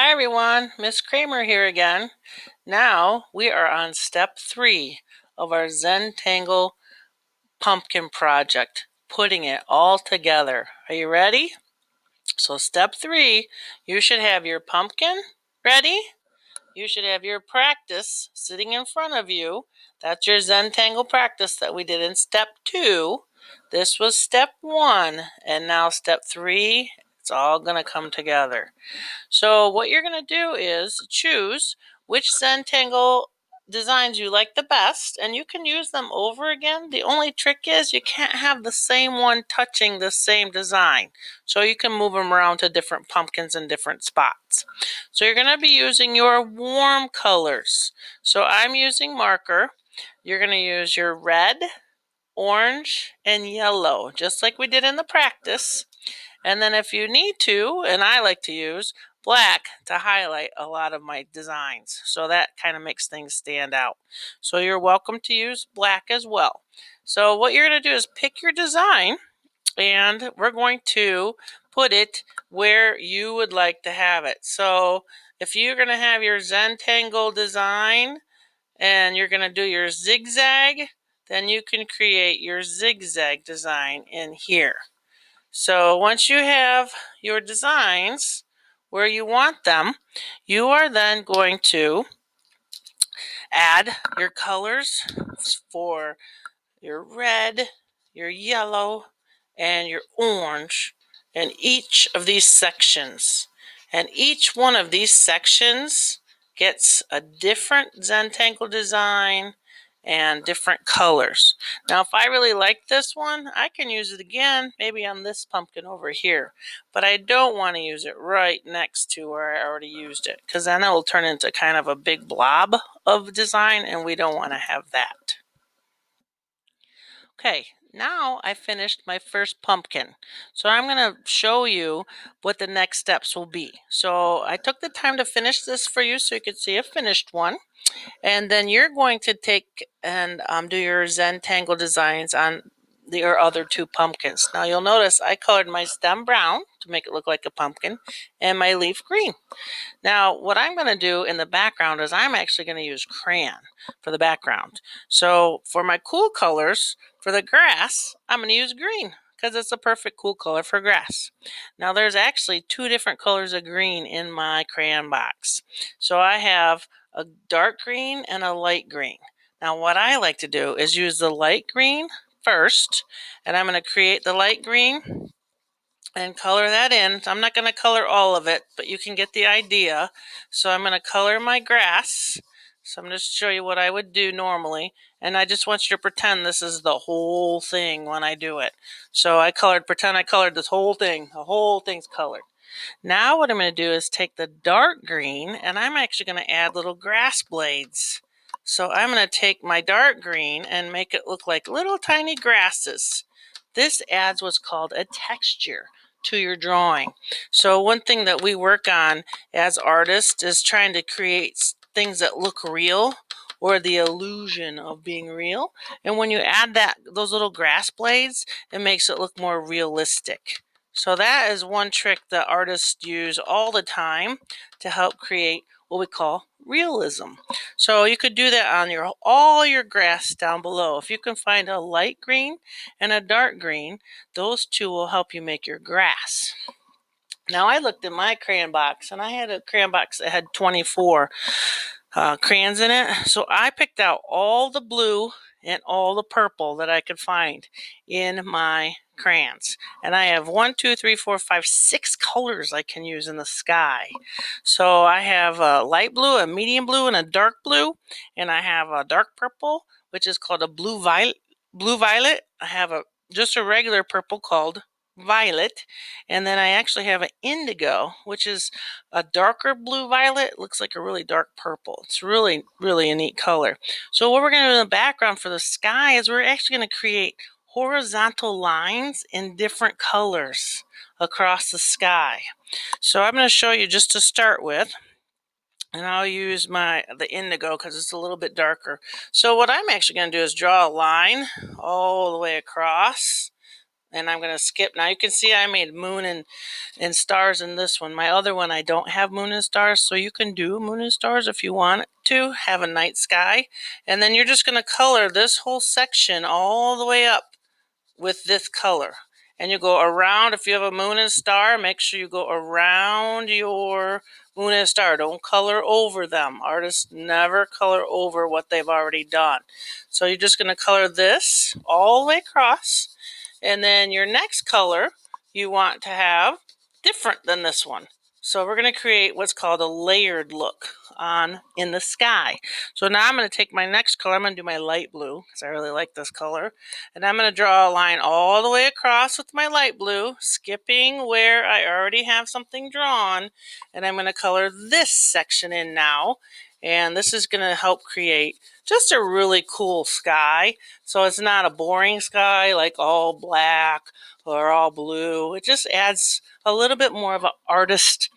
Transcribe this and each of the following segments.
Hi everyone, Miss Kramer here again. Now we are on step 3 of our Zentangle pumpkin project, putting it all together. Are you ready? So step 3, you should have your pumpkin ready. You should have your practice sitting in front of you. That's your Zentangle practice that we did in step 2. This was step 1, and now step 3, it's all going to come together. So what you're going to do is choose which Zentangle designs you like the best, and you can use them over again. The only trick is you can't have the same one touching the same design. So you can move them around to different pumpkins in different spots. So you're going to be using your warm colors. So I'm using marker. You're going to use your red, orange, and yellow, just like we did in the practice. And then if you need to, and I like to use black to highlight a lot of my designs. So that kind of makes things stand out. So you're welcome to use black as well. So what you're going to do is pick your design, and we're going to put it where you would like to have it. So if you're going to have your Zentangle design and you're going to do your zigzag, then you can create your zigzag design in here. So once you have your designs where you want them, you are then going to add your colors for your red, your yellow, and your orange in each of these sections. And each one of these sections gets a different Zentangle design and different colors. Now, if I really like this one, I can use it again, maybe on this pumpkin over here. But I don't want to use it right next to where I already used it, because then it will turn into kind of a big blob of design, and we don't want to have that. Okay, now I finished my first pumpkin. So I'm going to show you what the next steps will be. So I took the time to finish this for you so you could see a finished one. And then you're going to take and do your Zentangle designs on your other 2 pumpkins. Now you'll notice I colored my stem brown to make it look like a pumpkin and my leaf green. Now, what I'm going to do in the background is I'm actually going to use crayon for the background. So for my cool colors, for the grass, I'm going to use green because it's a perfect cool color for grass. Now, there's actually 2 different colors of green in my crayon box. So I have a dark green and a light green. Now, what I like to do is use the light green first, and I'm going to create the light green and color that in. I'm not going to color all of it, but you can get the idea. So I'm going to color my grass. So I'm just show you what I would do normally. And I just want you to pretend this is the whole thing when I do it. So pretend I colored this whole thing. The whole thing's colored. Now what I'm going to do is take the dark green, and I'm actually going to add little grass blades. So I'm going to take my dark green and make it look like little tiny grasses. This adds what's called a texture to your drawing. So one thing that we work on as artists is trying to create things that look real, or the illusion of being real. And when you add those little grass blades, it makes it look more realistic. So that is one trick that artists use all the time to help create what we call realism. So you could do that on all your grass down below. If you can find a light green and a dark green, those 2 will help you make your grass. Now I looked in my crayon box, and I had a crayon box that had 24 crayons in it. So I picked out all the blue and all the purple that I could find in my crayons. And I have 1, 2, 3, 4, 5, 6 colors I can use in the sky. So I have a light blue, a medium blue, and a dark blue. And I have a dark purple, which is called a blue violet. I have just a regular purple called violet, and then I actually have an indigo, which is a darker blue violet. Looks like a really dark purple. It's really a neat color. So what we're going to do in the background for the sky is we're actually going to create horizontal lines in different colors across the sky. So I'm going to show you just to start with, and I'll use the indigo because it's a little bit darker. So what I'm actually going to do is draw a line all the way across. And I'm going to skip. Now you can see I made moon and stars in this one. My other one I don't have moon and stars, so you can do moon and stars if you want to have a night sky. And then you're just going to color this whole section all the way up with this color. And you go around. If you have a moon and star, make sure you go around your moon and star. Don't color over them. Artists never color over what they've already done. So you're just going to color this all the way across. And then your next color you want to have different than this one. So we're going to create what's called a layered look on in the sky. So now I'm going to take my next color. I'm going to do my light blue because I really like this color. And I'm going to draw a line all the way across with my light blue, skipping where I already have something drawn. And I'm going to color this section in now. And this is going to help create just a really cool sky. So it's not a boring sky like all black or all blue. It just adds a little bit more of an artist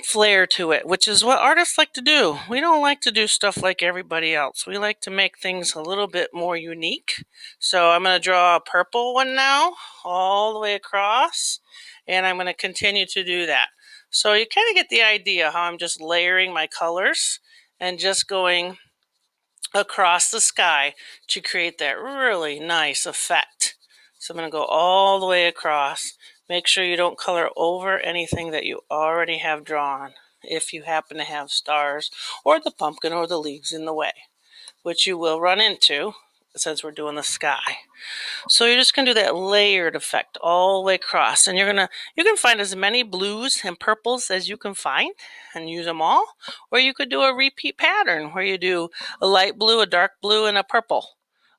flair to it, which is what artists like to do. We don't like to do stuff like everybody else. We like to make things a little bit more unique. So I'm going to draw a purple one now all the way across, and I'm going to continue to do that. So you kind of get the idea how I'm just layering my colors and just going across the sky to create that really nice effect. So I'm going to go all the way across. Make sure you don't color over anything that you already have drawn if you happen to have stars or the pumpkin or the leaves in the way, which you will run into since we're doing the sky. So you're just going to do that layered effect all the way across. And you can find as many blues and purples as you can find and use them all. Or you could do a repeat pattern where you do a light blue, a dark blue, and a purple.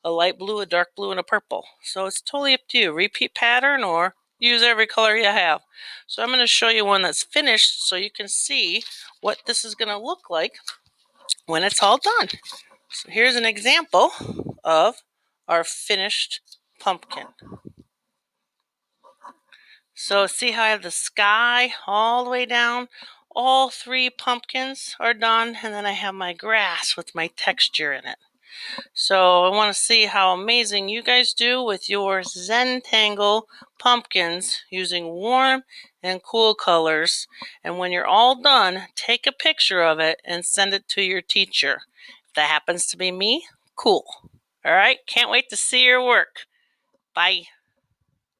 A light blue, a dark blue, and a purple. So it's totally up to you. Repeat pattern or use every color you have. So I'm going to show you one that's finished so you can see what this is going to look like when it's all done. So here's an example of our finished pumpkin. So see how I have the sky all the way down? All three pumpkins are done, and then I have my grass with my texture in it. So I want to see how amazing you guys do with your Zentangle pumpkins using warm and cool colors. And when you're all done, take a picture of it and send it to your teacher. If that happens to be me, cool. All right, can't wait to see your work. Bye.